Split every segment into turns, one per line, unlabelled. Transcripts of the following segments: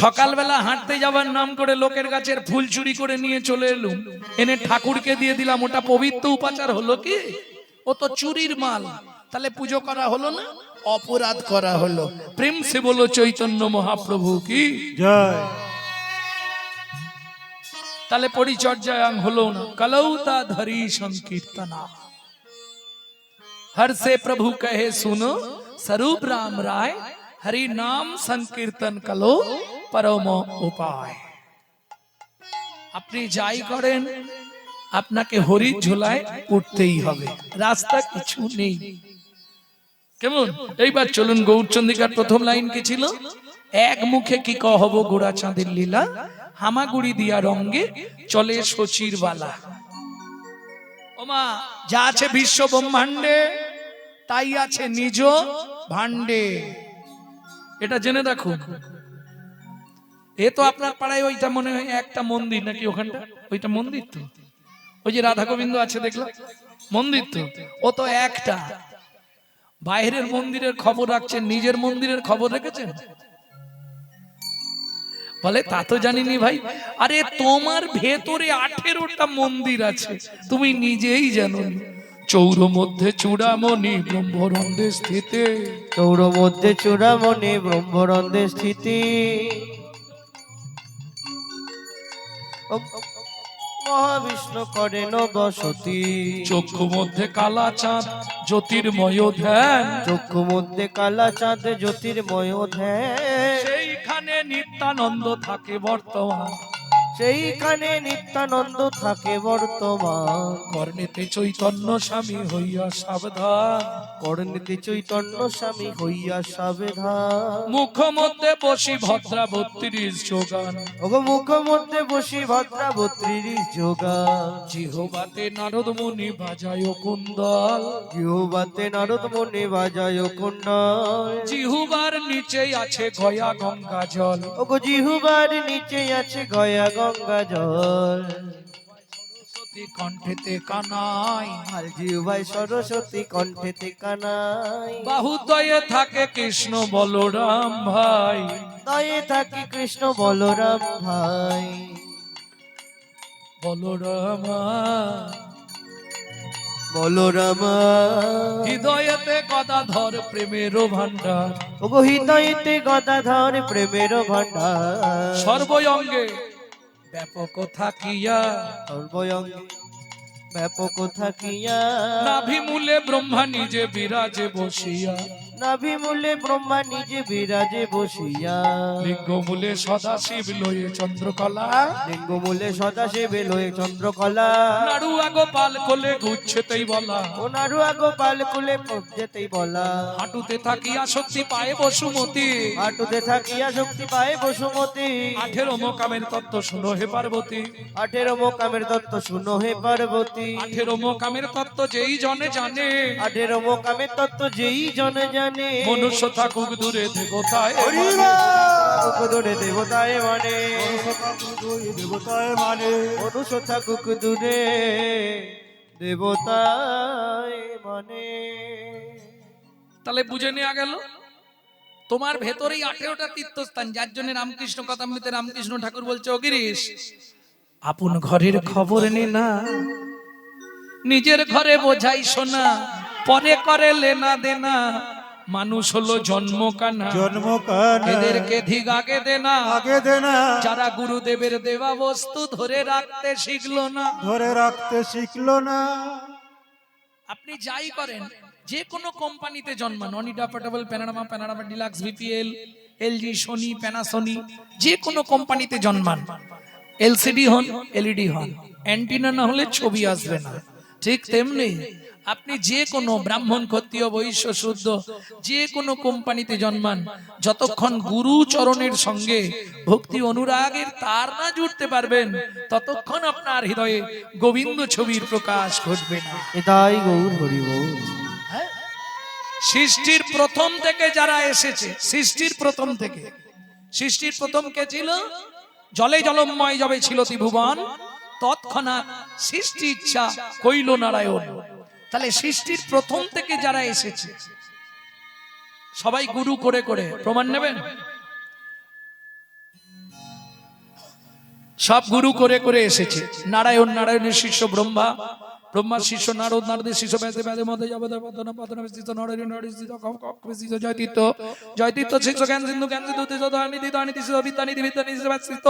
সকালবেলা হাঁটতে যাবার নাম করে লোকের গাছের ফুল চুরি করে নিয়ে চলে এলুম, এনে ঠাকুরকে দিয়ে দিলাম, ওটা পবিত্র উপাচার হলো কি? ও তো চুরির মাল, তাহলে পুজো করা হলো না, অপরাধ করা হলো। প্রেম সে বলো চৈতন্য মহাপ্রভু কি
জয়।
তাহলে পরিচর্যায় হলো না। কলৌতা ধরি সংকীর্তনা हर से प्रभु कहे सुनो स्वरूप राम राय, हरि नाम संकीर्तन कलो परम उपाय। আপনি যাই করেন আপনাকে হরির ঝোলায় উঠতেই হবে, রাস্তা কিছু নেই। কেমন? এইবার চলুন গৌরচন্দ্রিকার প্রথম লাইন কি ছিল? এক মুখে কি কহব গোড়া চাঁদের লীলা, হামাগুড়ি দিয়া রঙ্গে চলে শচীর বালা। ওমা, যা আছে বিশ্ব ব্রহ্মাণ্ডে তাই আছে নিজ ভাণ্ডে, এটা জেনে রাখুন। এ তো আপনার পাড়ায় ওইটা মনে হয় একটা মন্দির নাকি, ওখানটা ওইটা মন্দির তো, ওই যে রাধা গোবিন্দ আছে দেখলাম, মন্দির তো, ও তো একটা। বাইরের মন্দিরের খবর রাখছেন, নিজের মন্দিরের খবর রেখেছেন? বলে তা তো জানিনি ভাই। আরে তোমার ভেতরে 18টা মন্দির আছে, তুমি নিজেই জানো। চৌর মধ্যে চূড়ামণি ব্রহ্মরন্ধে স্থিতে,
চৌর মধ্যে চূড়ামণি ব্রহ্মরন্ধে স্থিতি, মহাবিষ্ণু করেন বসতি।
চক্ষু মধ্যে কালা চাঁদ জ্যোতির্ময় ধ্যান,
চক্ষু মধ্যে কালা চাঁদ জ্যোতির্ময় ধ্যান,
সেইখানে নিত্যানন্দ থাকে বর্তমান।
সেইখানে নিত্যানন্দ থাকে বর্তমান।
কর্ণেতে চৈতন্য স্বামী হইয়া সাবধান,
করণীতে চৈতন্য স্বামী হইয়া সাবধান।
মুখ মধ্যে বসি ভদ্রাবত্রীর যোগান,
ওগো মুখ মধ্যে বসি ভদ্রাবত্রীর যোগান।
জিহবাতে নারদ মুনি বাজায় কুন্দল,
জিহ্বাতে নারদ মুনি বাজায় কুণ্ডল।
জিহুবার নিচে আছে গয়া গঙ্গা জল,
ওগো জিহ্বার নিচে আছে গয়া গঙ্গা জল।
সতী কণ্ঠেতে কানাই,
আর জিহ্বায় সরস্বতী কণ্ঠেতে কানাই।
বাহুদয়ে থাকে কৃষ্ণ বলরাম ভাই,
দয়ে থাকি কৃষ্ণ বলরাম ভাই।
বলরাম
বলরাম
হৃদয়েতে গদাধর প্রেমের ভান্ডার,
ওগো হৃদয়েতে গদাধর প্রেমের ভান্ডার।
সর্বঙ্গে ব্যাপক থাকিয়া,
সর্বঙ্গে ব্যাপক থাকিয়া।
নাভিমূলে ব্রহ্মা নিজে বিরাজে বসিয়া,
নাভিমূলে ব্রহ্মা নিজে বিরাজে বসিয়া।
লিঙ্গমূলে সদাশিব লয়ে চন্দ্রকলা,
লিঙ্গমূলে সদাশিব লয়ে চন্দ্রকলা।
নাড়ুয়া গোপাল কোলে ঘুরছেতেই বলা,
ও নাড়ুয়া গোপাল কুলে যেতেই বলা।
হাঁটুতে থাকিয়া শক্তি পায়ে বসুমতি,
হাঁটুতে থাকিয়া শক্তি পায় বসুমতী।
18 মোকামের তত্ত্ব শুনো হে পার্বতী,
18 মোকামের তত্ত্ব শুনো হে পার্বতী।
18 মোকামের তত্ত্ব যেই জনে জানে,
18 মোকামের তত্ত্ব যেই জনে জানে।
মনুষ্য থাকুক দূরে দেবতায়
থাকুক দূরে দেবতায় মানে,
দেবতায় মানে,
মনুষ্য থাকুক দূরে দেবতায় মানে।
তাহলে বুঝে নেওয়া গেল তোমার ভেতরেই 18টা তীর্থস্থান, যার জন্য রামকৃষ্ণ কথামৃতে রামকৃষ্ণ ঠাকুর বলছে, ও গিরিশ আপন ঘরের খবর নে না, নিজের ঘরে বোঝাই শোনা, পরে করে লেনা দেনা, মানুষ হলো জন্ম কানা,
জন্ম কানা
এদেরকে ধিক আগে দেনা,
আগে দেনা,
যারা গুরুদেবের দেওয়া বস্তু ধরে রাখতে শিখলো না।
ধরে রাখতে শিখলো না।
আপনি যাই করেন, যে কোনো কোম্পানিতে জন্মান, Onida, portable, Panorama, Panorama deluxe, BPL, LG, Sony, Panasonic, যে কোনো কোম্পানিতে জন্মান, এলসিডি হন, এলইডি হন, অ্যান্টিনা না হলে ছবি আসবে না। ঠিক তেমনি আপনি যে কোনো ব্রাহ্মণ, ক্ষত্রিয়, বৈশ্য, শুদ্ধ, যে কোনো কোম্পানিতে জন্মান, যতক্ষণ গুরু চরণের সঙ্গে ভক্তি অনুরাগের তার না জুড়তে পারবেন, ততক্ষণ আপনার হৃদয়ে গোবিন্দ ছবির প্রকাশ ঘটবে না।
এটাই গৌর হরি বল।
সৃষ্টির প্রথম থেকে যারা এসেছে, সৃষ্টির প্রথম থেকে, সৃষ্টির প্রথম কে ছিল? জলে জলময় যবে ছিল ত্রিভুবন, তৎক্ষণাৎ সৃষ্টি ইচ্ছা কইল নারায়ণ। তাহলে সৃষ্টির প্রথম থেকে যারা এসেছে সবাই গুরু করে করে প্রমাণ নেবেন। সব গুরু করে করে এসেছে। নারায়ণ, নারায়ণের শিষ্য ব্রহ্মা, ব্রহ্মার শিষ্য নারদ, নারদের শিষ্য ব্যাসে, ব্যাসের মধ্যে যাবতীয় পতন, পতনের শিষ্য নরেন্দ্র, নরেন্দ্র শিষ্য কপ, কপ শিষ্য জয়তীর্থ, জয়তীর্থ শিষ্য জ্ঞান সিন্ধু, জ্ঞান সিন্ধু শিষ্য ধরণীতি, ধরণীতি শিষ্য বিদ্যানীতি, বিদ্যানীতি শিষ্য ব্যাসিষ্ঠ,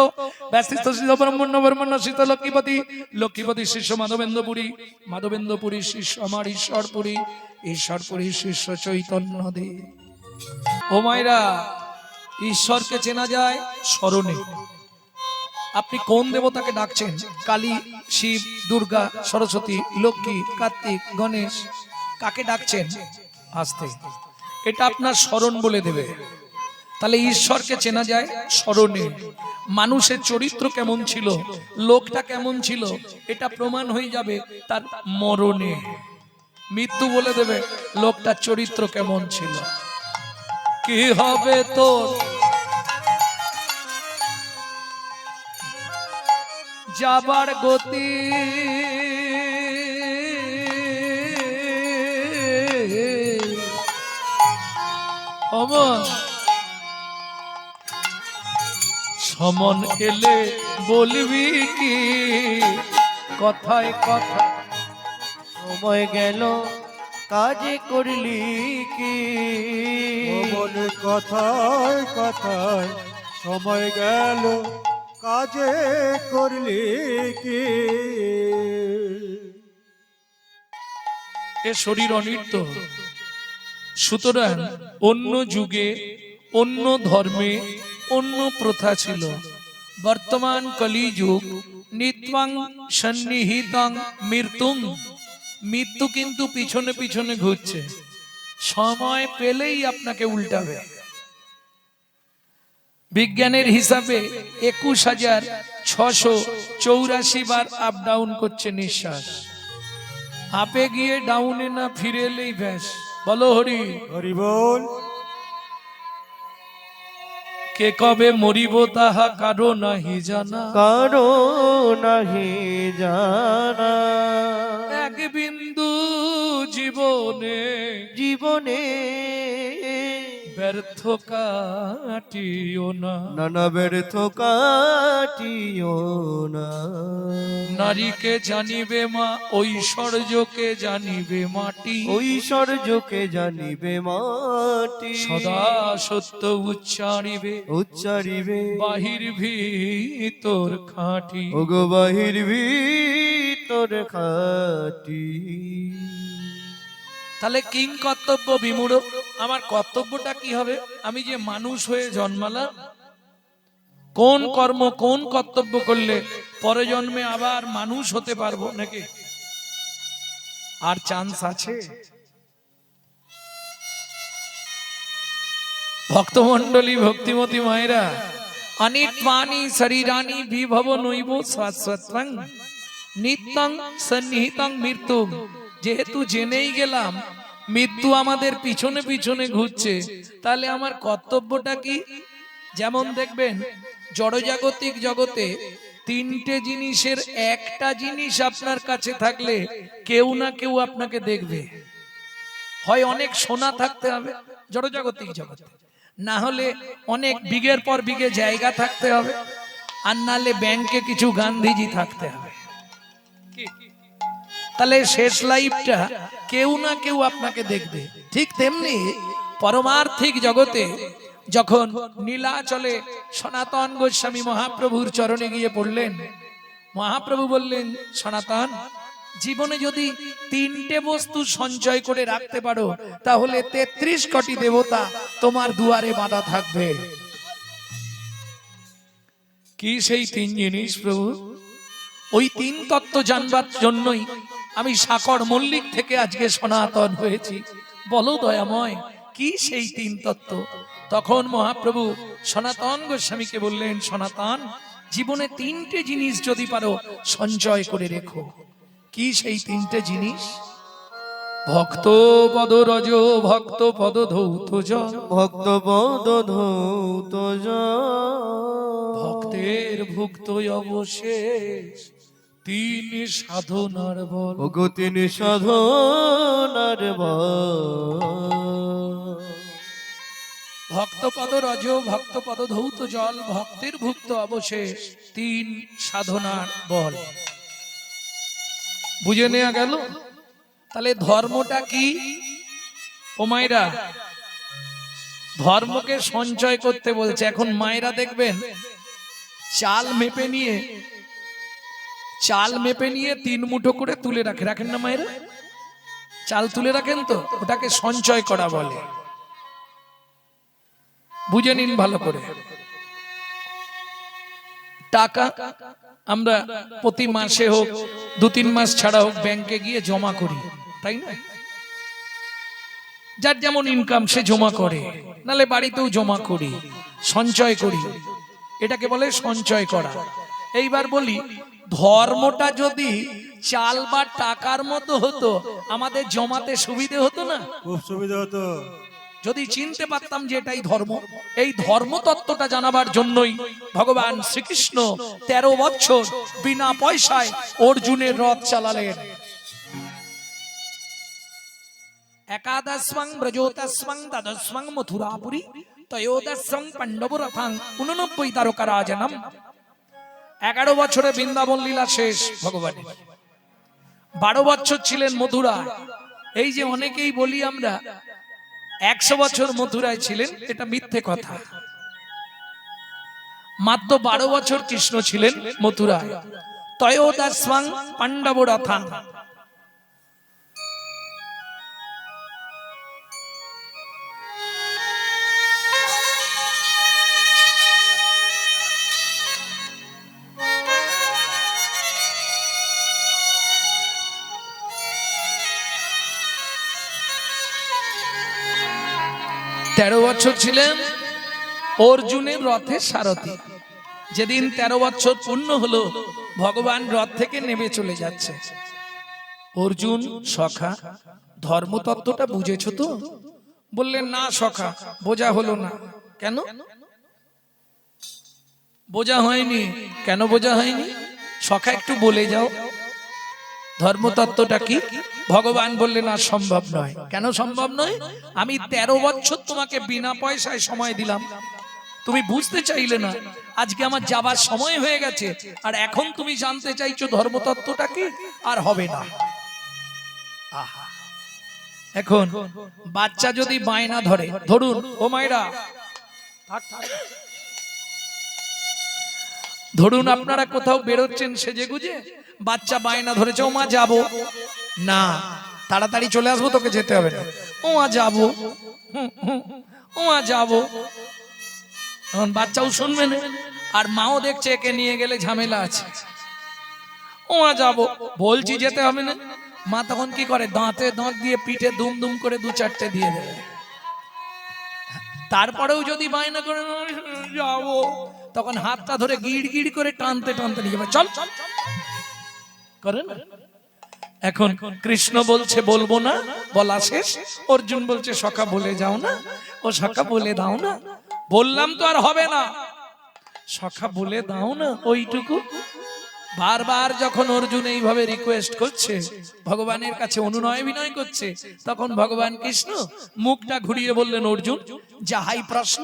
ব্যাসিষ্ঠ শিষ্য ব্রহ্মণ্য, ব্রহ্মণ্য শিষ্য লক্ষ্মীপতি, লক্ষ্মীপতি শিষ্য মাধবেন্দ্রপুরী, মাধবেন্দ্রপুরী শিষ্য আমার ঈশ্বরপুরী, ঈশ্বরপুরী শিষ্য চৈতন্য দেব। ও মায়েরা, ঈশ্বরকে চেনা যায় স্মরণে। আপনি কোন দেবতাকে ডাকছেন? কালী, শিব, দুর্গা, সরস্বতী, লক্ষ্মী, কার্তিক, গণেশ, কাকে ডাকছেন? আস্তে, এটা আপনার স্মরণ বলে দেবে। তাহলে ঈশ্বরকে চেনা যায় স্মরণে। মানুষের চরিত্র কেমন ছিল, লোকটা কেমন ছিল, এটা প্রমাণ হয়ে যাবে তার মরণে। মৃত্যু বলে দেবে লোকটার চরিত্র কেমন ছিল। কি হবে তোর যাবার গতি, সমন এলে বলবি কি কথায় কথা।
সময় গেল কাজে করলি কি,
মনে কথায় কথায় সময় গেল কাজে করলি কি।
এ শরীর অনিত্য, সুতরাং অন্য যুগে, অন্য ধর্মে, অন্য প্রথা ছিল। বর্তমান কলিযুগ নিত্যং সন্নিহিতং মৃত্যুং, মৃত্যু কিন্তু পিছনে পিছনে ঘুরছে, সময় পেলেই আপনাকে উল্টাবে। বিজ্ঞানের হিসাবে 21,684 বার আপ ডাউন করছে নিঃশ্বাস। আপে গিয়ে ডাউনে না ফিরে এলেই ব্যাস। বলো হরি
হরি বল।
কে কবে মরিব তাহা কারো নাহি জানা,
কারো নাহি জানা।
এক বিন্দু জীবনে
জীবনে
ব্যর্থ কাটিও না,
নানা ব্যর্থ কাটিও না।
নারীকে জানিবে মা, ঐশ্বর্যকে জানিবে মাটি,
ঐশ্বর্যকে জানিবে মাটি।
সদা সত্য উচ্চারিবে,
উচ্চারিবে
বাহির ভিতর খাঁটি।
ওগো বাহির ভিতর খাটি।
তাহলে কিং কর্তব্য বিমূঢ়, আমার কর্তব্যটা কি হবে? আমি যে মানুষ হয়ে জন্মালাম, কোন কর্ম কোন কর্তব্য করলে পরে জন্মে আবার মানুষ হতে পারবো নাকি? আর চান্স আছে? ভক্তমণ্ডলী, ভক্তিমতী মায়েরা, অনিত্বানি শরীরানি বিভব নৈব শাশ্বতং নিত্যং সন্নিহিতং মৃত্যু। যেহেতু জেনেই গেলাম মৃত্যু আমাদের পিছনে পিছনে ঘুরছে, তাহলে আমার কর্তব্যটা কি? যেমন দেখবেন জড়জাগতিক জগতে তিনটে জিনিসের একটা জিনিস আপনার কাছে থাকলে কেউ না কেউ আপনাকে দেখবে। হয় অনেক সোনা থাকতে হবে জড়জাগতিক জগতে, না হলে অনেক বিঘের পর বিঘে জায়গা থাকতে হবে, আর নাহলে ব্যাংকে কিছু গান্ধীজি থাকতে হবে। তাহলে শেষ লাইফটা কেউ না কেউ আপনাকে দেখবে। ঠিক তেমনি পরমার্থিক জগতে যখন নীলাচলে সনাতন গোস্বামী মহাপ্রভুর চরণে গিয়ে পড়লেন, মহাপ্রভু বললেন, সনাতন, জীবনে যদি তিনটে বস্তু সঞ্চয় করে রাখতে পারো তাহলে 33 কোটি দেবতা তোমার দুয়ারে বাঁধা থাকবে। কি সেই তিন জিনিস প্রভু? ওই তিন তত্ত্ব জানবার জন্যই আমি সাকর মল্লিক থেকে আজকে সনাতন হয়েছি। বলো দয়াময়, কি সেই তিন তত্ত্ব? তখন মহাপ্রভু সনাতন গোস্বামীকে বললেন, সনাতন, জীবনে তিনটে জিনিস যদি পারো সঞ্চয় করে রেখো। কি সেই তিনটে জিনিস? ভক্ত পদ রজ, ভক্ত পদ ধৌত জন,
ভক্ত পদ ধৌত
ভক্তের ভুক্ত অবশেষ তিন সাধনার বল।
ওগো তিন সাধনার বল।
ভক্তপদ রজ ভক্তপদ ধৌত জল ভক্তির ভুক্ত অবশেষ 3 সাধনার বল। বুঝে নেওয়া গেল। তাহলে ধর্মটা কি? ও মায়েরা, ধর্মকে সঞ্চয় করতে বলছে। এখন মায়েরা দেখবেন চাল মেপে নিয়ে 3 মুঠো করে তুলে রাখেন না মায়েরা? চাল তুলে রাখেন তো, ওটাকে সঞ্চয় করা বলে। বুঝে নিন ভালো করে। টাকা আমরা প্রতি মাসে হোক 2-3 মাস ছাড়া হোক ব্যাংকে গিয়ে জমা করি, তাই না? যার যেমন ইনকাম সে জমা করে, নালে বাড়িতেও জমা করি, সঞ্চয় করি। এটাকে বলে সঞ্চয় করা। এইবার বলি, ধর্মটা যদি চাল বা টাকার মতো হতো আমাদের জমাতে সুবিধে হতো না?
খুব সুবিধা হতো।
যদি চিনতে পারতাম যে এটাই ধর্ম। এই ধর্ম তত্ত্বটা জানাবার জন্যই ভগবান শ্রীকৃষ্ণ 13 বছর বিনা পয়সায় অর্জুনের রথ চালালেন। একাদশং ব্রজোতস্মং দ্বাদশং মথুরাপুরী ত্রয়োদশং পাণ্ডবরথাং 89 তারকা রাজনম। 11 বছরে বৃন্দাবন লীলা শেষ ভগবানের। 12 বছর ছিলেন মথুরা। এই যে অনেকেই বলি আমরা 100 বছর মথুরায় ছিলেন, এটা মিথ্যে কথা। মাত্র 12 বছর কৃষ্ণ ছিলেন মথুরায়। ত্রয়োদশং পাণ্ডবরথাং। তেরো বছর ছিলেন অর্জুনের রথের সারথি। যেদিন 13 বছর পূর্ণ হলো ভগবান রথ থেকে নেমে চলে যাচ্ছে। অর্জুন, সখা ধর্মতত্ত্বটা বুঝেছো তো? বললেন না সখা, বোঝা হলো না। কেন বোঝা হয়নি? কেন বোঝা হয়নি সখা, একটু বলে যাও ধর্মতত্ত্বটা কি? ভগবান বললেন আর সম্ভব নয়। কেন সম্ভব নয়? আমি 13 বছর তোমাকে বিনা পয়সায় সময় দিলাম, তুমি বুঝতে চাইলে না। আজকে আমার যাবার সময় হয়ে গেছে, আর এখন তুমি জানতে চাইছো ধর্মতত্ত্বটা কি? আর হবে না। আহা, এখন বাচ্চা যদি বায়না ধরে, ধরুন ও মায়েরা, ধরুন আপনারা কোথাও বেরোচ্ছেন সেজে গুজে, বাচ্চা বায়না ধরেছে, ও মা যাবো না, তাড়াতাড়ি চলে আসবো, তোকে যেতে হবে না। ও মা যাবো, ও মা যাবো। এখন বাচ্চাও শুনবে না, আর মাও দেখছে একে নিয়ে গেলে ঝামেলা আছে। ও মা যাবো, বলছি যেতে হবে না। মা তখন কি করে? দাঁতে দাঁত দিয়ে পিঠে দুম দুম করে 2-4টে দিয়ে দেবে। তারপরেও যদি বায়না করে যাবো, তখন হাতটা ধরে গিড় গিড় করে টানতে টানতে নিয়ে যাবে, চল করেন। এখন কৃষ্ণ বলছে বলবো না, বলা শেষ। অর্জুন বলছে সখা বলে যাও না, ও সখা বলে দাও না। বললাম তো আর হবে না, সখা বলে দাও না, ওইটুকু। বারবার যখন অর্জুন এইভাবে রিকোয়েস্ট করছে, ভগবানের কাছে অনুনয় বিনয় করছে, তখন ভগবান কৃষ্ণ মুখটা ঘুরিয়ে বললেন, অর্জুন যাহাই প্রশ্ন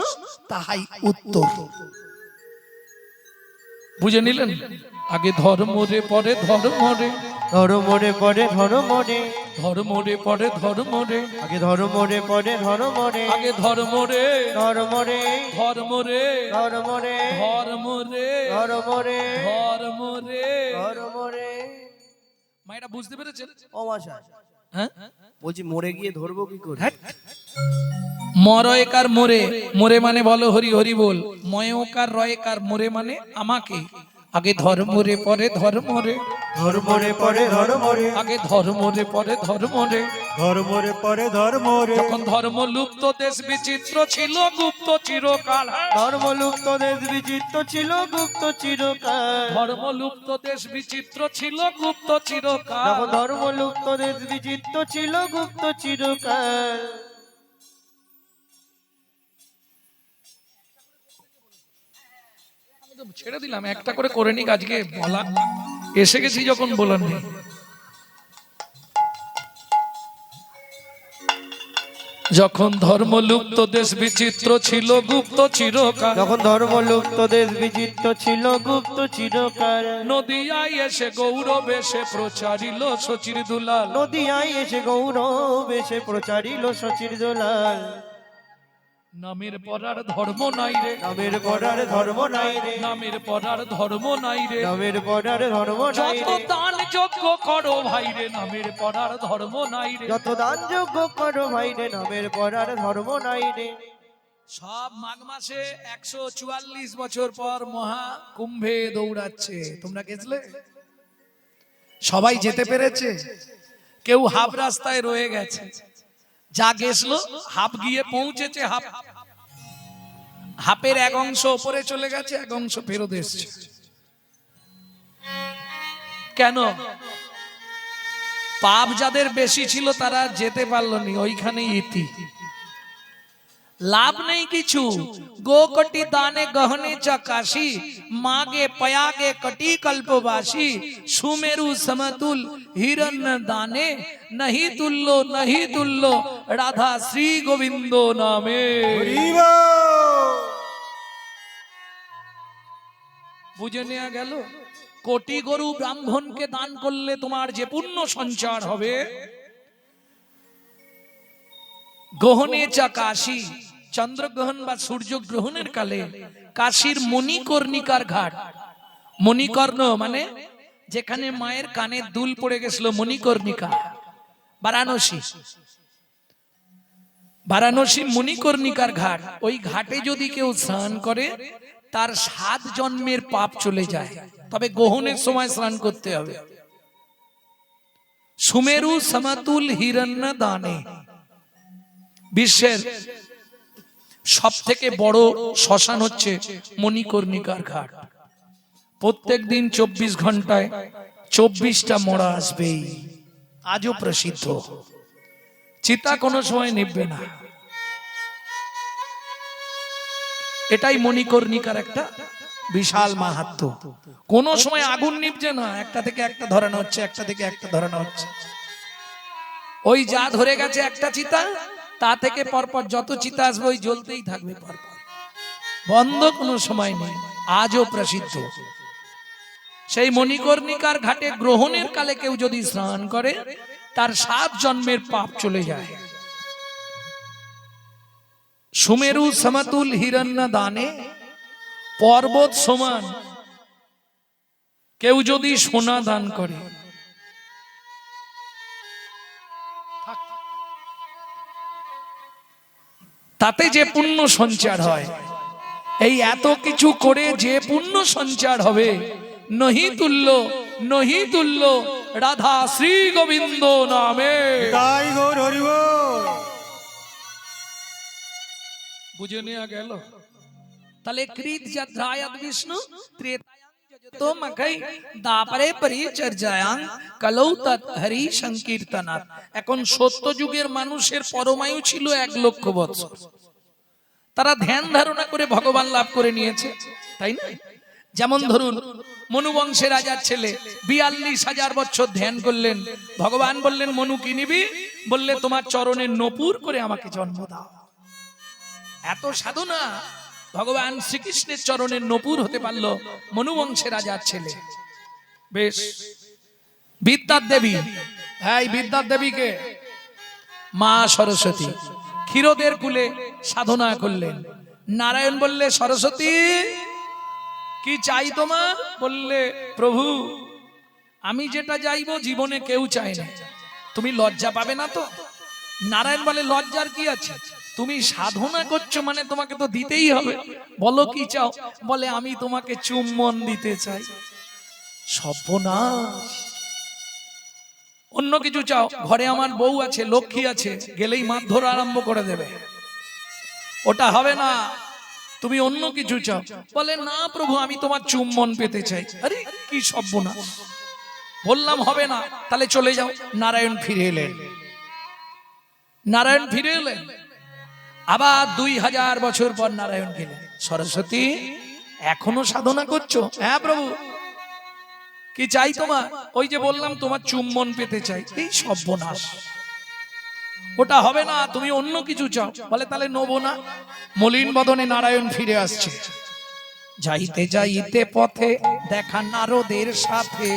তাহাই উত্তর। বুঝে নিলেন? আগে ধর্ম রে, পরে ধর্ম রে,
ধর্ম রে পরে ধর্ম রে,
ধর্ম রে পরে ধর্ম রে,
আগে ধর্ম রে পরে ধর্ম রে,
আগে ধর্ম রে,
ধর্ম রে,
ধর্ম রে,
ধর্ম রে,
ধর্ম রে,
ধর্ম রে,
ধর্ম রে।
ধর্ম রে।
মায়েরা বুঝতে পেরেছেন?
ও মশাই,
হ্যাঁ,
বলছি মরে গিয়ে ধরবো কি করে?
মরয়কার মোরে, মোরে মানে বলো হরি হরি বল। ময়কার রয়কার মোরে মানে আমাকে। আগে ধর্ম রে পরে ধর্ম রে,
ধর্ম রে পরে ধর্ম রে,
আগে ধর্ম রে পরে ধর্ম রে।
ধর্ম রে পরে ধর্ম রে।
যখন ধর্ম লুপ্ত দেশ বিচিত্র ছিল গুপ্ত চিরকাল।
ধর্ম লুপ্ত দেশ বিচিত্র ছিল গুপ্ত চিরকাল।
ধর্ম লুপ্ত দেশ বিচিত্র ছিল গুপ্ত চিরকাল।
যখন ধর্ম লুপ্ত দেশ বিচিত্র ছিল গুপ্ত চিরকাল।
ছেড়ে দিলাম, একটা করে করে নিক, আজকে বলা এসে গেছি যখন বলার নেই। যখন ধর্ম লুপ্ত দেশ বিচিত্র ছিল গুপ্ত চিরকাল,
যখন ধর্ম লুপ্ত দেশ বিচিত্র ছিল গুপ্ত চিরকাল,
নদিয়ায় এসে গৌরব এসে প্রচারিল শচীর দুলাল,
নদিয়ায় এসে গৌরব এসে প্রচারিল শচীর দুলাল।
নামের পরার ধর্ম নাই রে,
নামের পরার ধর্ম নাই রে,
নামের পরার ধর্ম নাই রে,
নামের পরার ধর্ম নাই
যত
রে,
দান যজ্ঞ করো ভাই রে, নামের পরার ধর্ম নাই রে।
যত দান যোগ্য করো ভাই রে, নামের পরার ধর্ম নাই রে।
সব মাঘ মাসে 144 বছর পর মহা কুম্ভে দৌড়াচ্ছে, তোমরা গেছলে? সবাই যেতে পেরেছে? কেউ হাফ রাস্তায় রয়ে গেছে, যা গেছিল হাফ গিয়ে পৌঁছেছে, হাফের এক অংশ ওপরে চলে গেছে, এক অংশ ফেরত এসছে। কেন? পাপ যাদের বেশি ছিল তারা যেতে পারলো নি, ওইখানেই ইতি। লাভ নেই কিছু। গো কটি দানে গহনে চকাশি, মাগে পয়াগে কটি কল্পবাসী, সুমেরু সমতুल হিরণ্য দানে, नहीं তুল্য রাধা শ্রী গোবিন্দ নামে। বুঝে নেওয়া গেল? কোটি গরু ব্রাহ্মণকে দান করলে তোমার যে পুণ্য সঞ্চার হবে। গ্রহণে চা কাশী, চন্দ্রগ্রহণ বা সূর্যগ্রহণের কালে কাশীর মণিকর্ণিকার ঘাট, মণিকর্ণ মানে যেখানে মায়ের কানে দুল পড়ে গেছিল, মণিকর্ণিকা, বারাণসী মণিকর্ণিকার ঘাট, ওই ঘাটে যদি কেউ স্নান করে তার 7 জন্মের পাপ চলে যায়, তবে গ্রহণের সময় স্নান করতে হবে। সুমেরু সমতুল হিরণ্য দানে, বিশ্বের সব থেকে বড় শ্মশান হচ্ছে মণিকর্ণিকার ঘাট। প্রত্যেক দিন 24 ঘন্টায় 24টা মরা আসবেই, আজও প্রসিদ্ধ। চিতা কোনো সময় নিববে না, এটাই মণিকর্ণিকার একটা বিশাল মাহাত্ম্য। কোন সময় আগুন নিবছে না, একটা থেকে একটা ধরানো হচ্ছে, একটা থেকে একটা ধরানো হচ্ছে। ওই যা ধরে গেছে একটা চিতা, তা থেকে পরপর যত চিতা আসবে ওই জ্বলতেই থাকবে পরপর, বন্ধ কোনো সময় নেই, আজও প্রসিদ্ধ। সেই মণিকর্ণিকার ঘাটে গ্রহণের কালে কেউ যদি স্নান করে তার 7 জন্মের পাপ চলে যায়। সুমেরু সমতুল হিরণ্য দানে, পর্বত সমান কেউ যদি সোনা দান করে, তাতে যে পুণ্য সঞ্চার হয়, এই এত কিছু করে যে পুণ্য সঞ্চার হবে, নহি তুল্য রাধা শ্রী গোবিন্দ নামে।
তাই গৌর হরি বল।
বুঝে নেওয়া গেল? তাহলে কৃত যদ্রায়াদ বিষ্ণু ত্রেতায়াং যজতো মখৈ দাপরে পরিচর্যায়াং কলৌ তৎ হরি সংকীর্তনাৎ। এখন সত্য যুগের মানুষের পরমায়ু ছিল 1 লক্ষ বছর, তারা ধ্যান ধারণা করে ভগবান লাভ করে নিয়েছে, তাই না? যেমন ধরুন মনু বংশের রাজার ছেলে 42,000 বছর ধ্যান করলেন, ভগবান বললেন মনু কি নিবি? বললে তোমার চরণে নপুর করে আমাকে জন্ম দাও। এত সাধনা, ভগবান শ্রীকৃষ্ণের চরণের নপুর হতে পারলো মনু বংশের রাজার ছেলে। বেশ, বিদ্যার দেবী, হ্যাঁ বিদ্যার দেবীকে মা সরস্বতী ক্ষীরোদের কুলে সাধনা করলেন। নারায়ণ বললে সরস্বতী কি চাই তোমার? বললে প্রভু আমি যেটা চাইবো জীবনে কেউ চায় না, তুমি লজ্জা পাবে না তো? নারায়ণ বলে লজ্জার কি আছে, তুমি সাধনা করছো মানে তোমাকে তো দিতেই হবে, বলো কি চাও? বলে আমি তোমাকে চুম্বন দিতে চাই। সর্বনাশ, অন্য কিছু চাও? ঘরে আমার বউ আছে, লক্ষ্মী আছে, গেলেই মারধর আরম্ভ করে দেবে, ওটা হবে না, তুমি অন্য কিছু চাও। বলে না প্রভু আমি তোমার চুম্বন পেতে চাই। আরে কি সর্বনাশ, বললাম হবে না, তাহলে চলে যাও। নারায়ণ ফিরে এলেন, নারায়ণ ফিরে এলেন, আবার 2000 বছর পর নারায়ণ গেলেন। সরস্বতী এখনো সাধনা করছো? হ্যাঁ প্রভু। কি চাই তোমার? ওই যে বললাম তোমার চুম্বন পেতে চাই। এই সর্বনাশ, ওটা হবে না, তুমি অন্য কিছু চাও। বলে তাহলে নেবো না। মলিন বদনে নারায়ণ ফিরে আসছে। যাইতে যাইতে পথে দেখা নারদের সাথে,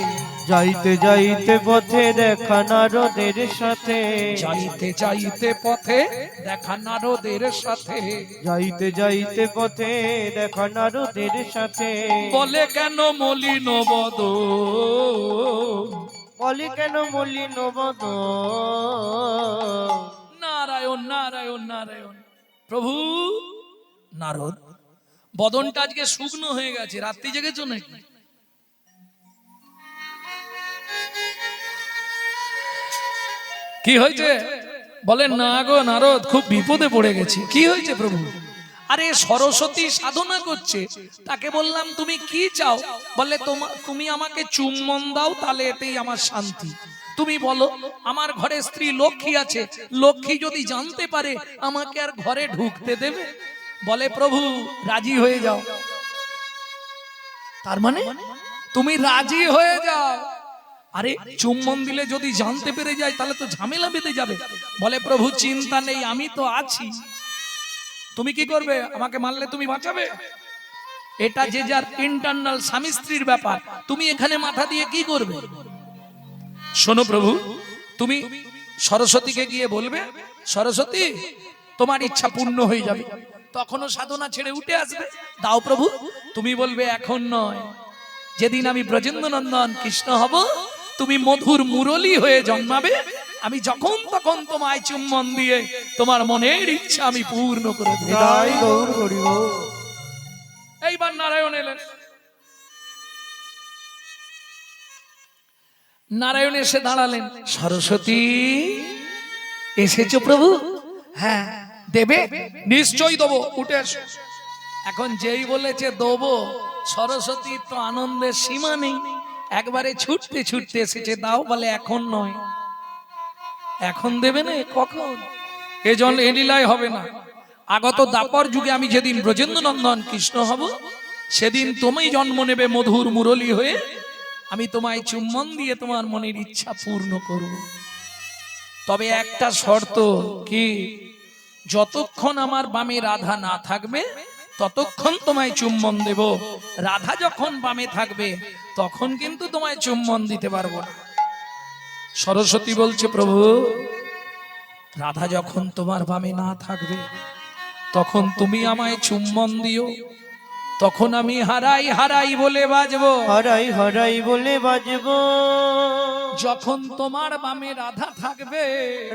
যাইতে যাইতে পথে দেখা নারদের সাথে,
যাইতে যাইতে পথে দেখা নারদের সাথে,
যাইতে যাইতে পথে দেখা নারদের সাথে।
বলে কেন মলিন বদন,
বলি কেন মলিন বদন,
নারায়ণ নারায়ণ নারায়ণ। প্রভু নারদ, বদনটা আজকে শুকনো হয়ে গেছে, রাত্রি জেগেছো নাকি? কি হয়েছে? বলে না গো নারদ, খুব বিপদে পড়ে গেছি। কি হয়েছে প্রভু? আরে সরস্বতী সাধনা করছে, তাকে বললাম তুমি কি চাও? বলে তুমি আমাকে চুম্বন দাও, তাহলে এতেই আমার শান্তি। তুমি বলো, আমার ঘরে স্ত্রী লক্ষ্মী আছে, লক্ষ্মী যদি জানতে পারে আমাকে আর ঘরে ঢুকতে দেবে? বলে প্রভু রাজি হয়ে যাও। তার মানে তুমি রাজি হয়ে যাও। আরে চুম্বন দিলে যদি জানতে পেরে যায় তাহলে তো ঝামেলা বেঁধে যাবে। বলে প্রভু চিন্তা নেই, আমি তো আছি। তুমি কি করবে? আমাকে মারলে তুমি বাঁচাবে? এটা যে যার ইন্টারনাল স্বামী স্ত্রীর ব্যাপার, তুমি এখানে মাথা দিয়ে কি করবে? শোনো প্রভু, তুমি সরস্বতীকে গিয়ে বলবে, সরস্বতী তোমার ইচ্ছা পূর্ণ হয়ে যাবে। তখনও সাধনা ছেড়ে উঠে আসবে। দাও প্রভু। তুমি বলবে এখন নয়, যেদিন আমি ব্রজেন্দ্র নন্দন কৃষ্ণ হব, তুমি মধুর মুরলী হয়ে জন্মাবে, আমি যখন তখন তোমায় চুম্বন দিয়ে তোমার মনের ইচ্ছা আমি পূর্ণ করে দেব।
তাই গৌর হরিব।
এইবার নারায়ণ এলেন। নারায়ণ এসে দাঁড়ালেন। সরস্বতী এসেছো প্রভু? হ্যাঁ দেবে? নিশ্চয়ই দেবো, উঠে এসো। এখন যেই বলেছে দেবো, সরস্বতী তো আনন্দের সীমা নেই, একবারে ছুটতে ছুটতে এসেছে। দাও। বলে এখন নয়। এখন দেবে না? কখন? এ জল এ লীলায় হবে না। আগত দাপর যুগে আমি যেদিন ব্রজেন্দ্র নন্দন কৃষ্ণ হব, সেদিন তুমি জন্ম নেবে মধুর মুরলী হয়ে, আমি তোমায় চুম্বন দিয়ে তোমার মনের ইচ্ছা পূর্ণ করব। তবে একটা শর্ত। কি? যতক্ষণ আমার বামে রাধা না থাকবে ততক্ষণ তোমায় চুম্বন দেব। রাধা যখন বামে থাকবে তখন কিন্তু তোমায় চুম্বন দিতে পারবো না। সরস্বতী বলছে প্রভু, রাধা যখন তোমার বামে না থাকবে তখন তুমি আমায় চুম্বন দিও, তখন আমি হারাই হারাই বলে বাজবো।
হরাই হরাই বলে বাজবো।
যখন তোমার বামে রাধা থাকবে,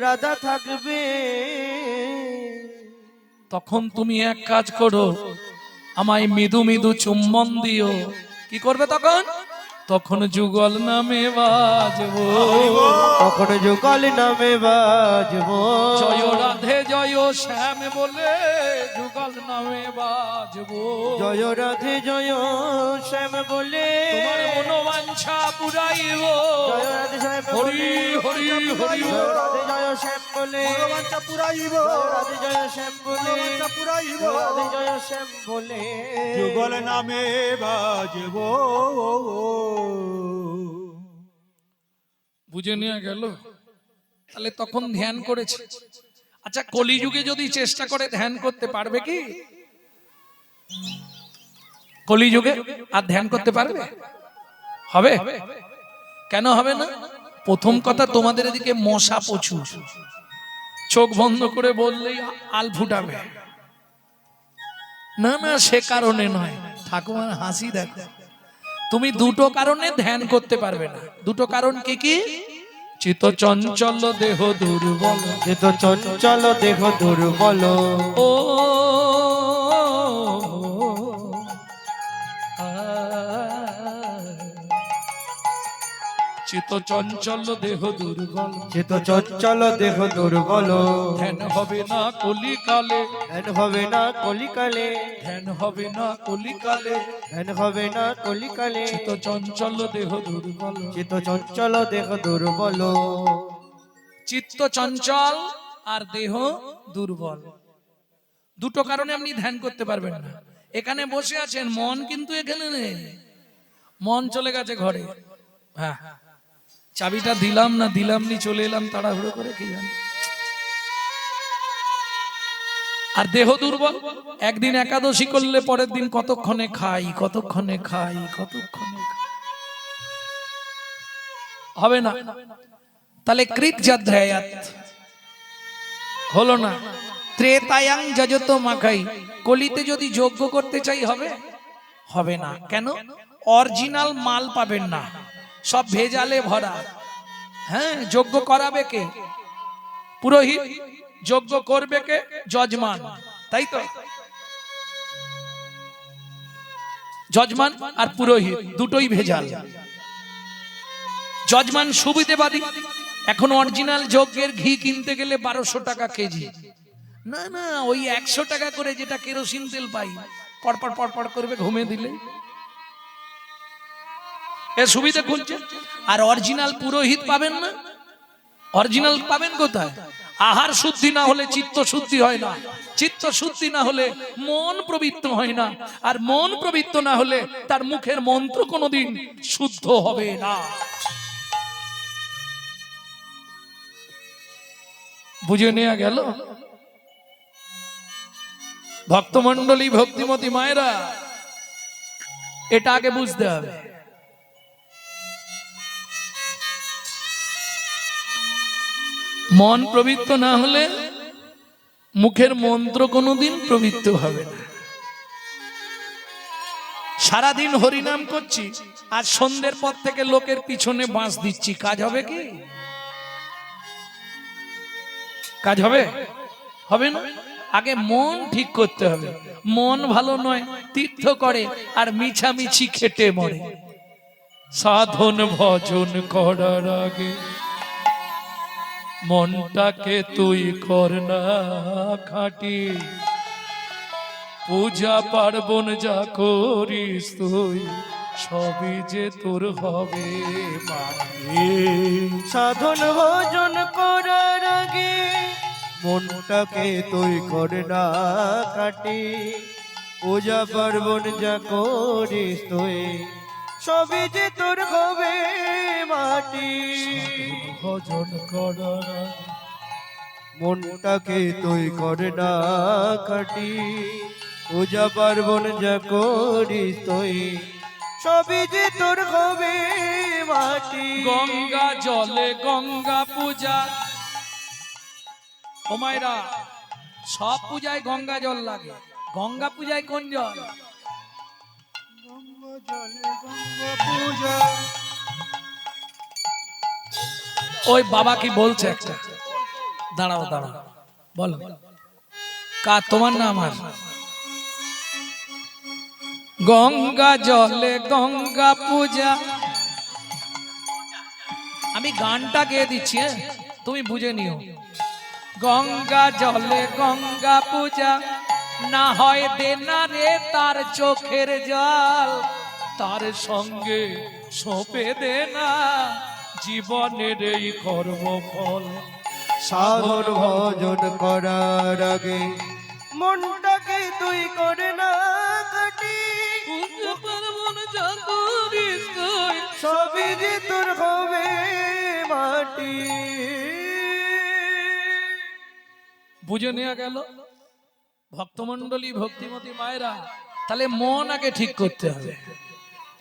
রাধা থাকবে,
তখন তুমি এক কাজ করো, আমায় মৃদু মৃদু চুম্বন দিও। কি করবে তখন? তখন যুগল নামে বাজবো,
তখন যুগল নামে বাজবো।
জয় রাধে জয় শ্যাম বলে যুগল নামে বাজবো।
জয় রাধে জয় শ্যাম বলে
তোমার মনোবাঞ্ছা পুরাইব।
জয় রাধে শ্যাম
হরি হরি হরি।
জয় রাধে জয় শ্যাম বলে
মনোবাঞ্ছা পুরাইব,
জয় রাধে জয় শ্যাম বলে
মনোবাঞ্ছা পুরাইব,
জয় রাধে জয় শ্যাম বলে
যুগল নামে বাজব।
বুঝে নিয়ে গেল। তাহলে তখন ধ্যান করেছে। আচ্ছা কলিযুগে যদি চেষ্টা করে ধ্যান করতে পারবে কি? কলিযুগে আর ধ্যান করতে পারবে? হবে? কেন হবে না? প্রথম কথা, তোমাদের এদিকে মশা প্রচুর, চোখ বন্ধ করে বললেই আল ফুটাবে। না না, সে কারণে নয়। ঠাকুমার হাসি দেখো। তুমি দুটো কারণে ধ্যান করতে পারবে না। দুটো কারণ কি কি? চিত্ত চঞ্চল দেহ দুর্বল,
চিত্ত চঞ্চল দেহ দুর্বল,
ও চিত্ত চঞ্চল দেহ দুর্বল,
চিত্ত চঞ্চল দেহ দুর্বল,
ধ্যান হবে না কলিকালে,
ধ্যান হবে না কলিকালে,
ধ্যান হবে না কলিকালে,
ধ্যান হবে না কলিকালে,
চিত্ত চঞ্চল দেহ দুর্বল।
চিত্ত চঞ্চল দেহ দুর্বল।
চিত্ত চঞ্চল আর দেহ দুর্বল, দুটো কারণে আপনি ধ্যান করতে পারবেন না। এখানে বসে আছেন, মন কিন্তু এখানে নেই, মন চলে গেছে ঘরে। হ্যাঁ, চাবিটা দিলাম না দিলাম নি চলে এলাম তাড়াহুড়ো করে, কি জানি। আর দেহ দুর্বল, একদিন একাদশী করলে পরের দিন কতক্ষণে খাই কতক্ষণে খাই কতক্ষণে খাই, হবে না। তাহলে কৃতজাধ্যায়াত হলো না। ত্রেতায়াং যজত মাখাই, কলিতে যদি যজ্ঞ করতে চাই হবে হবে না। কেন? অরিজিনাল মাল পাবেন না, সব ভেজালে ভরা। হ্যাঁ, যজ্ঞ করাবে কে? পুরোহিত। যজ্ঞ করবে কে? যজমান। তাই তো, যজমান আর পুরোহিত দুটোই ভেজাল। যজমান সুবিধেবাদী, এখন অরিজিনাল যজ্ঞের ঘি কিনতে গেলে 1200 টাকা কেজি। না না, ওই 100 টাকা করে যেটা কেরোসিন তেল পাই, পরপর পরপর করবে ঘুমে দিলে, এ সুবিধা খুঁজছে। আর অরিজিনাল পুরোহিত পাবেন না। অরিজিনাল পাবেন কোথায়? আহার শুদ্ধি না হলে চিত্ত শুদ্ধি হয় না, চিত্ত শুদ্ধি না হলে মন পবিত্র হয় না, আর মন পবিত্র না হলে তার মুখের মন্ত্র কোনোদিন শুদ্ধ হবে না। বুঝে নেওয়া গেল? ভক্তমণ্ডলী, ভক্তিমতী মায়েরা, এটা আগে বুঝতে হবে। মন পবিত্র না হলে মুখের মন্ত্র কোনোদিন পবিত্র হবে না। সারাদিন হরিনাম করছি আর সন্ধ্যের পর থেকে লোকের পিছনে বাঁশ দিচ্ছি, কাজ হবে কি? কাজ হবে? হবে না। আগে মন ঠিক করতে হবে। মন ভালো নয়, তীর্থ করে আর মিছামিছি খেটে মরে। সাধন ভজন করার আগে মনটাকে তুই কর না খাঁটি, পূজা পার্বণ যা করিস তুই সবই যে তোর হবে মাটি।
সাধন ভজন করার আগে মনটাকে তুই করে না কাটি, পূজা পার্বণ যা করিস তুই সবই যে তোর হবে মাটি।
ভজন করার আগে
মনটাকে তুই করে না কাটি, পূজা পার্বণ যা করিস তুই সবই যে তোর হবে মাটি।
গঙ্গা জলে গঙ্গা পূজা, ও মায়েরা, সব পূজায় গঙ্গা জল লাগে, গঙ্গা পূজায় কোন জল? ওই বাবা কি বলছে একটা, দাঁড়াও দাঁড়াও, বলো কা তোমার নাম? আমার গঙ্গা জলে গঙ্গা পূজা, আমি গানটা গেয়ে দিচ্ছি, তুমি বুঝে নিও। গঙ্গা জলে গঙ্গা পূজা, না হয় দেনা রে তার চোখের জল, তার সঙ্গে সঁপে দেনা জীবনের এই কর্মফল।
সাধন ভজন করার আগে মনটাকে তুই করে না কাটি, সবই যে তোর হবে মাটি।
বুঝে নেওয়া গেল ভক্তমণ্ডলী, ভক্তিমতী মায়েরা? তাহলে মন আগে ঠিক করতে হবে।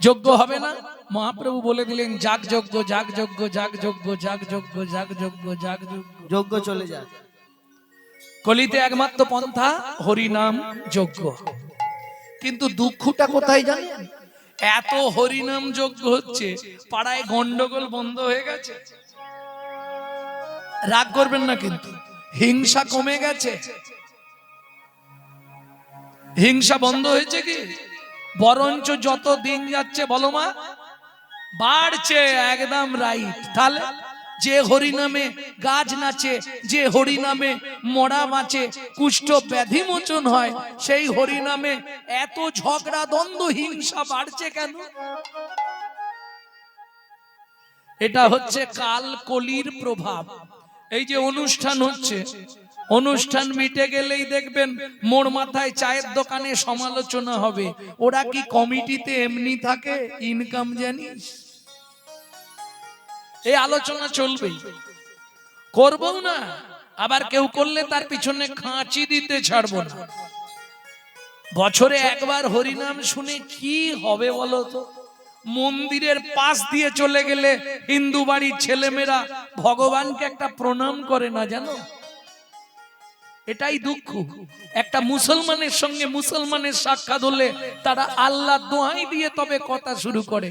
যজ্ঞ হবে না, মহাপ্রভু বলে দিলেন যাগ যজ্ঞ, যাগ যজ্ঞ, যাগ যজ্ঞ, যাগ যজ্ঞ, যাগ যজ্ঞ, যাগ যজ্ঞ।
যজ্ঞ চলে যাক।
কলিতে একমাত্র পন্থা হরিনাম যজ্ঞ। কিন্তু দুঃখটা কোথায় জানেন? এত হরিনাম যজ্ঞ হচ্ছে, পাড়ায় গন্ডগোল বন্ধ হয়ে গেছে। রাগ করবেন না, কিন্তু হিংসা কমে গেছে। হিংসা বন্ধ হয়েছে কি? বরঞ্চ যত দিন যাচ্ছে, বলো মা, বাড়ছে। একদম রাইট। তাহলে যে হরিনামে গাছ নাচে, যে হরিনামে মরা বাঁচে, কুষ্ঠ ব্যাধি মোচন হয়, সেই হরিনামে এত ঝগড়া দ্বন্দ্ব হিংসা বাড়ছে কেন? এটা হচ্ছে কাল কলির প্রভাব। এই যে অনুষ্ঠান হচ্ছে, অনুষ্ঠান মিটে গেলেই দেখবেন মোড় মাথায় চায়ের দোকানে সমালোচনা হবে। ওরা কি কমিটিতে এমনি থাকে? ইনকাম জানিস? এই আলোচনা চলবেই, করবো না। আবার কেউ করলে তার পিছনে খাঁচি দিতে ছাড়বো না। বছরে একবার হরিনাম শুনে কি হবে বলো তো? মন্দিরের পাশ দিয়ে চলে গেলে হিন্দু বাড়ির ছেলেমেয়েরা ভগবানকে একটা প্রণাম করে না, জানো? এটাই দুঃখ। একটা মুসলমানের সঙ্গে মুসলমানের সাক্ষাৎ হলে তারা আল্লাহ দোহাই দিয়ে তবে কথা শুরু করে।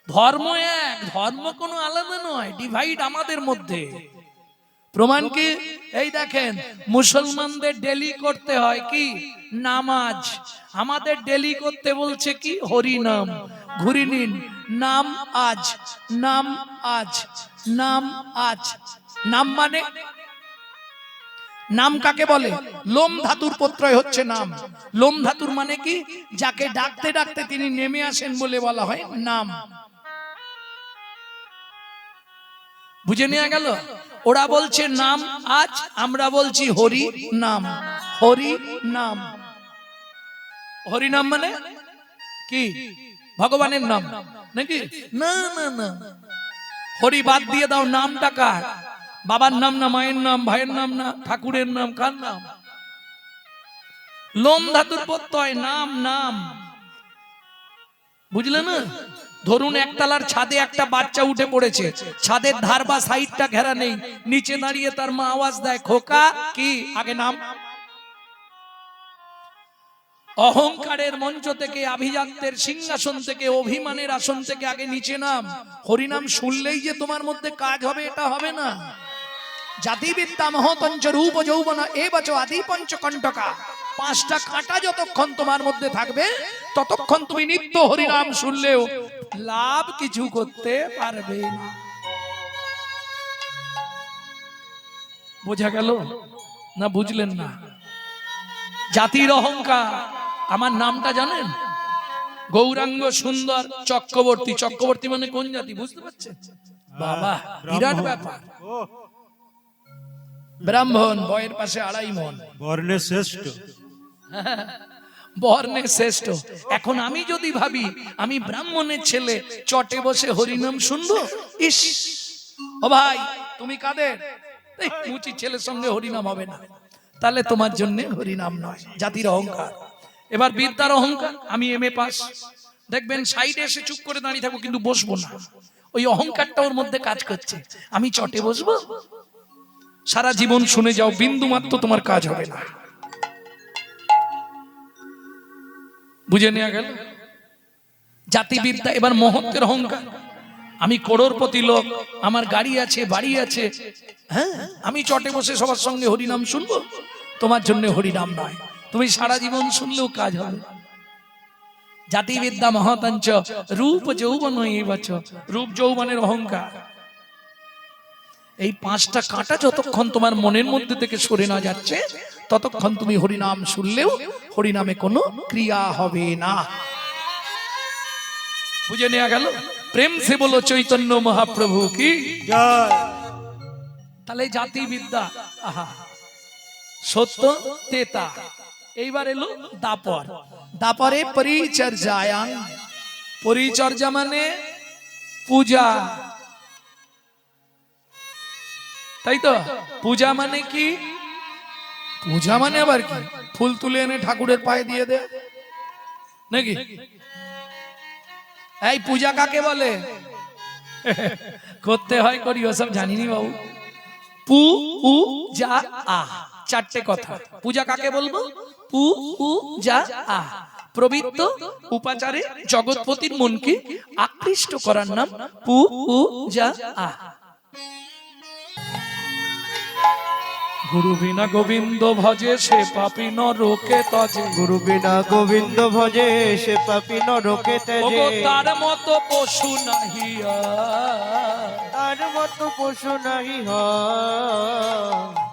ধর্ম এক, ধর্ম কোনো আলাদা নয়, ডিভাইড আমাদের মধ্যে। প্রমাণ কি? এই দেখেন, মুসলমানদের ডেলি করতে হয় কি? নামাজ। আমাদের ডেলি করতে বলছে কি? হরি নাম। ঘুরি নিন, নাম আজ, নাম আজ, নাম আজ। নাম মানে, নাম কাকে বলে? লোম ধাতুর প্রত্যয় হচ্ছে নাম। লোম ধাতুর মানে কি? যাকে ডাকতে ডাকতে তিনি নেমে আসেন বলে বলা হয় নাম। বুঝে নেওয়া গেল? ওরা বলছে নাম আজ, আমরা বলছি হরি নাম। হরি নাম, হরি নাম মানে কি? ভগবানের নাম নাকি? না না না, হরি বাদ দিয়ে দাও। নামটা কার? বাবার নাম না, মায়ের নাম, ভাইয়ের নাম না, ঠাকুরের নাম? কার নাম? লোম ধাতুর প্রত্যয় নাম, নাম। বুঝলে না? ধরুন একতলার ছাদে একটা বাচ্চা উঠে পড়েছে, ছাদের ধার বা সাইডটা ঘেরা নেই, নিচে দাঁড়িয়ে তার মা আওয়াজ দেয়, খোকা কি? আগে নাম। অহংকারের মঞ্চ থেকে, আভিজাত্যের সিংহাসন থেকে, অভিমানের আসন থেকে আগে নিচে নাম। হরিনাম শুনলেই যে তোমার মধ্যে কাজ হবে এটা হবে না। জাতিবিদ্যা মহতঞ্চ রূপ যৌবনা এবচ আদি পঞ্চকণ্টকা। পাঁচটা কাঁটা যতক্ষণ তোমার মধ্যে থাকবে ততক্ষণ তুমি নিত্য হরিনাম শুনলেও লাভ কিছু করতে পারবে না। বোঝা গেল না? বুঝলেন না? জাতির অহংকার। আমার নামটা জানেন? গৌরাঙ্গ সুন্দর চক্রবর্তী। চক্রবর্তী মানে কোন জাতি বুঝতে পারছেন? বাবা, বিরাট ব্যাপার। ব্রাহ্মণ, বয়ের পাশে 2.5 মণ,
বর্ণে শ্রেষ্ঠ।
বর্ণে শ্রেষ্ঠ। এখন আমি যদি ভাবি আমি ব্রাহ্মণের ছেলে, চটে বসে হরিনাম শুনবো, ইস, ও ভাই তুমি কাদের? মুচি ছেলের সঙ্গে হরিনাম হবে না, তাহলে তোমার জন্য হরিনাম নয়। জাতির অহংকার। এবার বিদ্যার অহংকার। আমি MA পাস, দেখবেন সাইডে এসে চুপ করে দাঁড়িয়ে থাকবো কিন্তু বসবো না। ওই অহংকারটা ওর মধ্যে কাজ করছে। আমি চটে বসবো, সারা জীবন শুনে যাও, বিন্দু মাত্র তোমার কাজ হবে না। বুঝে নেওয়া গেল? জাতিবিদ্যা। এবার মহত্বের অহংকার। আমি করোড়পতি লোক, আমার গাড়ি আছে, বাড়ি আছে, হ্যাঁ, আমি চটে বসে সবার সঙ্গে হরিনাম শুনবো, তোমার জন্য হরিনাম নয়। তুমি সারা জীবন শুনলেও কাজ হবে। জাতিবিদ্যা মহতঞ্চ রূপ যৌবন এবচ। রূপ যৌবনের অহংকার। এই 5টা কাঁটা যতক্ষণ তোমার মনের মধ্যে থেকে সরে না যাচ্ছে ততক্ষণ তুমি হরিনাম শুনলেও হরিনামে কোনো ক্রিয়া হবে না। বুঝে নেওয়া গেল? প্রেম সে বলো চৈতন্য মহাপ্রভু কি
জয়।
তাহলে জাতিবিদ্যা, আহা, সত্য তেতা। এইবার এলো দাপর। দাপরে পরিচর্যায়াং। পরিচর্যা মানে পূজা, তাই তো? পূজা মানে কি? পূজা মানে আবার কি? ফুল তুলে এনে ঠাকুরের পায়ে দিয়ে দে নাকি? এই পূজা কাকে বলে? করতে হয়, করি, ওসব জানিনি বাবু। পু উ যা আ, 4টে কথা। পূজা কাকে বলবো? পু উ যা আ। পবিত্র উপাচারে জগৎপতির মনকে আকৃষ্ট করার নাম পু উ যা আ। গুরু বিনা গোবিন্দ ভজে সে পাপী নরকে তজে।
গুরু বিনা গোবিন্দ ভজে সে পাপী নরকে তেজে।
তার মতো পশু নাহি
তার মতো পশু নাহি হয়।